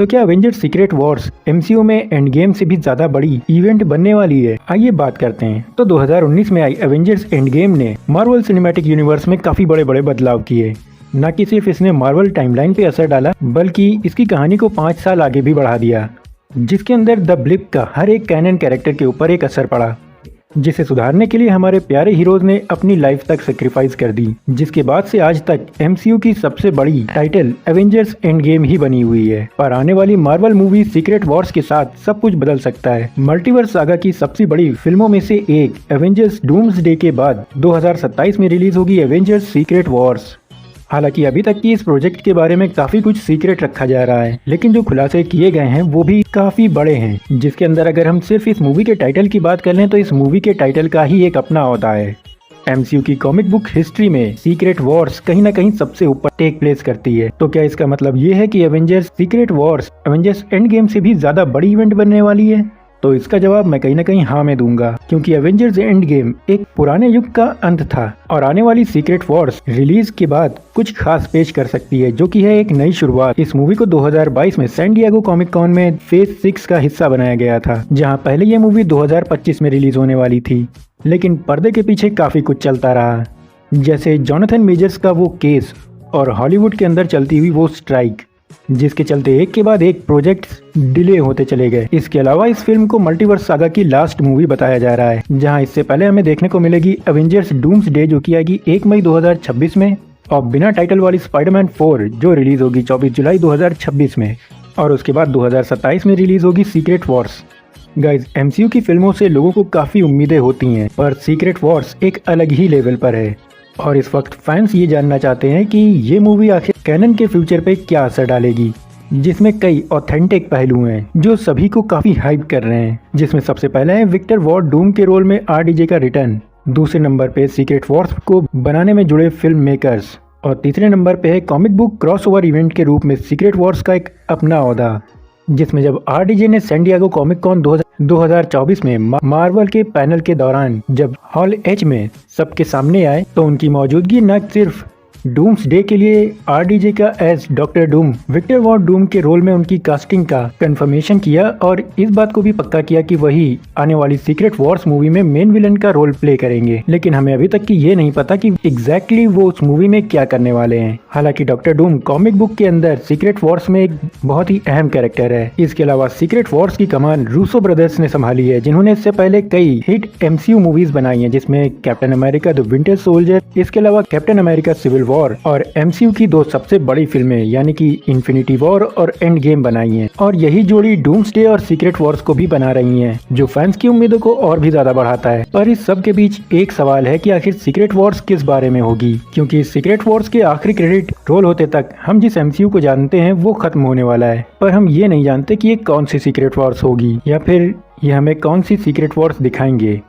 तो क्या Avengers secret Wars MCU में एंड गेम से भी ज्यादा बड़ी इवेंट बनने वाली है? आइए बात करते हैं। तो 2019 में आई एवेंजर्स एंड गेम ने मार्वल सिनेमैटिक यूनिवर्स में काफी बड़े बड़े बदलाव किए। न कि सिर्फ इसने मार्वल टाइमलाइन पे असर डाला, बल्कि इसकी कहानी को 5 साल आगे भी बढ़ा दिया, जिसके अंदर द ब्लिप का हर एक कैनन कैरेक्टर के ऊपर एक असर पड़ा, जिसे सुधारने के लिए हमारे प्यारे हीरोज ने अपनी लाइफ तक सेक्रीफाइस कर दी। जिसके बाद से आज तक एमसीयू की सबसे बड़ी टाइटल एवेंजर्स एंड गेम ही बनी हुई है। पर आने वाली मार्वल मूवी सीक्रेट वॉर्स के साथ सब कुछ बदल सकता है। मल्टीवर्स सागा की सबसे बड़ी फिल्मों में से एक एवेंजर्स डूम्सडे के बाद 2027 में रिलीज होगी एवेंजर्स सीक्रेट वॉर्स। हालांकि अभी तक की इस प्रोजेक्ट के बारे में काफी कुछ सीक्रेट रखा जा रहा है, लेकिन जो खुलासे किए गए हैं वो भी काफी बड़े हैं। जिसके अंदर अगर हम सिर्फ इस मूवी के टाइटल की बात कर लें तो इस मूवी के टाइटल का ही एक अपना होता है। एमसीयू की कॉमिक बुक हिस्ट्री में सीक्रेट वॉर्स कहीं ना कहीं सबसे ऊपर टेक प्लेस करती है। तो क्या इसका मतलब ये है कि Avengers secret Wars Avengers end game से भी ज्यादा बड़ी इवेंट बनने वाली है? तो इसका जवाब मैं कहीं ना कहीं हाँ में दूंगा, क्योंकि एवेंजर्स एंड गेम एक पुराने युग का अंत था और आने वाली सीक्रेट वॉर्स रिलीज के बाद कुछ खास पेश कर सकती है, जो कि है एक नई शुरुआत। इस मूवी को 2022 में सैन डिएगो कॉमिक कॉन में फेज 6 का हिस्सा बनाया गया था, जहां पहले ये मूवी 2025 में रिलीज होने वाली थी। लेकिन पर्दे के पीछे काफी कुछ चलता रहा, जैसे जोनाथन मेजर्स का वो केस और हॉलीवुड के अंदर चलती हुई वो स्ट्राइक, जिसके चलते एक के बाद एक प्रोजेक्ट्स डिले होते चले गए। इसके अलावा इस फिल्म को मल्टीवर्स सागा की लास्ट मूवी बताया जा रहा है, जहां इससे पहले हमें देखने को मिलेगी एवेंजर्स डूम्सडे, जो की आएगी 1 मई 2026 में, और बिना टाइटल वाली स्पाइडरमैन 4 जो रिलीज होगी 24 जुलाई 2026 में, और उसके बाद 2027 में रिलीज होगी सीक्रेट वॉर्स। गाइज, एमसीयू की फिल्मों से लोगों को काफी उम्मीदें होती हैं, पर सीक्रेट वॉर्स एक अलग ही लेवल पर है। और इस वक्त फैंस ये जानना चाहते हैं कि ये मूवी आखिर कैनन के फ्यूचर पे क्या असर डालेगी, जिसमें कई ऑथेंटिक पहलू हैं जो सभी को काफी हाइप कर रहे हैं। जिसमें सबसे पहले है विक्टर वॉर डूम के रोल में आरडीजे का रिटर्न, दूसरे नंबर पे सीक्रेट वॉर्स को बनाने में जुड़े फिल्म मेकर्स, और तीसरे नंबर पे है कॉमिक बुक क्रॉसओवर इवेंट के रूप में सीक्रेट वॉर्स का एक अपना ओहदा, जिसमें जब आरडीजे ने सैन डिएगो कॉमिक कॉन 2024 में मार्वल के पैनल के दौरान जब हॉल एच में सबके सामने आए, तो उनकी मौजूदगी न सिर्फ डूम्सडे के लिए आरडीजे का as doctor doom victor von doom के रोल में उनकी कास्टिंग का कंफर्मेशन किया, और इस बात को भी पक्का किया कि वही आने वाली सीक्रेट वॉर्स मूवी में मेन विलन का रोल प्ले करेंगे। लेकिन हमें अभी तक की ये नहीं पता कि एग्जैक्टली वो उस मूवी में क्या करने वाले हैं। हालांकि डॉक्टर डूम कॉमिक बुक के अंदर सीक्रेट वॉर्स में एक बहुत ही अहम कैरेक्टर है। इसके अलावा सीक्रेट वॉर्स की कमान रूसो ब्रदर्स ने संभाली है, जिन्होंने इससे पहले कई हिट एमसीयू मूवीज बनाई है, जिसमें captain America the winter soldier, इसके अलावा कैप्टन अमेरिका सिविल वॉर, और एमसीयू की 2 सबसे बड़ी फिल्में यानी कि इन्फिनिटी वॉर और एंड गेम बनाई हैं। और यही जोड़ी डूम्सडे और सीक्रेट वॉर्स को भी बना रही हैं, जो फैंस की उम्मीदों को और भी ज्यादा बढ़ाता है। पर इस सब के बीच एक सवाल है कि आखिर सीक्रेट वॉर्स किस बारे में होगी, क्योंकि सीक्रेट वॉर्स के आखिरी क्रेडिट रोल होते तक हम जिस एमसीयू को जानते हैं वो खत्म होने वाला है, पर हम ये नहीं जानते कि ये कौन सी सीक्रेट वॉर्स होगी, या फिर ये हमें कौन सी सीक्रेट वॉर्स दिखाएंगे।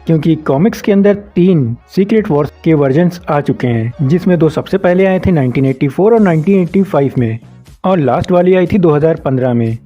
क्योंकि कॉमिक्स के अंदर 3 सीक्रेट वॉर्स के वर्जन्स आ चुके हैं, जिसमें 2 सबसे पहले आए थे 1984 और 1985 में, और लास्ट वाली आई थी 2015 में।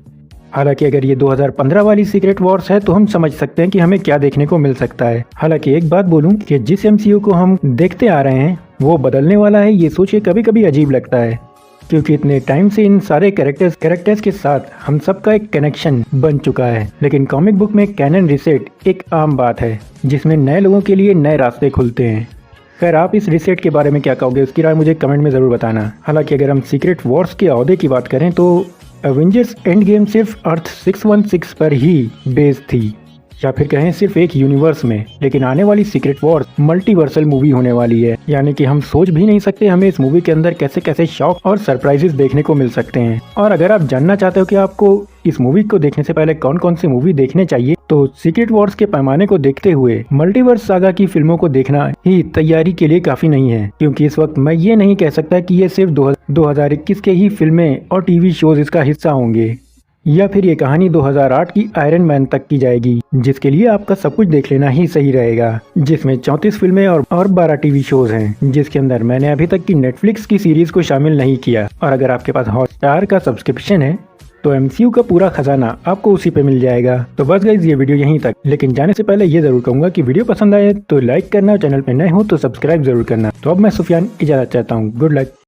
हालांकि अगर ये 2015 वाली सीक्रेट वॉर्स है तो हम समझ सकते हैं कि हमें क्या देखने को मिल सकता है। हालांकि एक बात बोलूं कि जिस एमसीयू को हम देखते आ रहे हैं वो बदलने वाला है, ये सोच के कभी कभी अजीब लगता है, क्योंकि इतने टाइम से इन सारे कैरेक्टर्स के साथ हम सबका एक कनेक्शन बन चुका है। लेकिन कॉमिक बुक में कैनन रीसेट एक आम बात है, जिसमें नए लोगों के लिए नए रास्ते खुलते हैं। खैर, आप इस रीसेट के बारे में क्या कहोगे, उसकी राय मुझे कमेंट में ज़रूर बताना। हालांकि अगर हम सीक्रेट वॉर्स के ओहदे की बात करें तो एवेंजर्स एंड गेम सिर्फ अर्थ 616 पर ही बेस्ड थी, या फिर कहें सिर्फ एक यूनिवर्स में। लेकिन आने वाली सीक्रेट वॉर्स मल्टीवर्सल मूवी होने वाली है, यानी कि हम सोच भी नहीं सकते हमें इस मूवी के अंदर कैसे कैसे शॉक और सरप्राइजेस देखने को मिल सकते हैं। और अगर आप जानना चाहते हो कि आपको इस मूवी को देखने से पहले कौन कौन सी मूवी देखने चाहिए, तो सीक्रेट वॉर्स के पैमाने को देखते हुए मल्टीवर्स सागा की फिल्मों को देखना ही तैयारी के लिए काफी नहीं है, क्योंकि इस वक्त मैं ये नहीं कह सकता कि ये सिर्फ 2021 के ही फिल्में और टीवी शोज इसका हिस्सा होंगे, या फिर ये कहानी 2008 की आयरन मैन तक की जाएगी, जिसके लिए आपका सब कुछ देख लेना ही सही रहेगा, जिसमें 34 फिल्में और 12 टीवी शोज हैं, जिसके अंदर मैंने अभी तक की नेटफ्लिक्स की सीरीज को शामिल नहीं किया। और अगर आपके पास हॉटस्टार का सब्सक्रिप्शन है तो एमसीयू का पूरा खजाना आपको उसी पे मिल जाएगा। तो बस गाइज, ये वीडियो यहीं तक। लेकिन जाने से पहले ये जरूर कहूंगा कि वीडियो पसंद आए तो लाइक करना, और चैनल पे नए हो तो सब्सक्राइब जरूर करना। तो अब मैं सुफियान इजाजत चाहता हूँ। Good luck.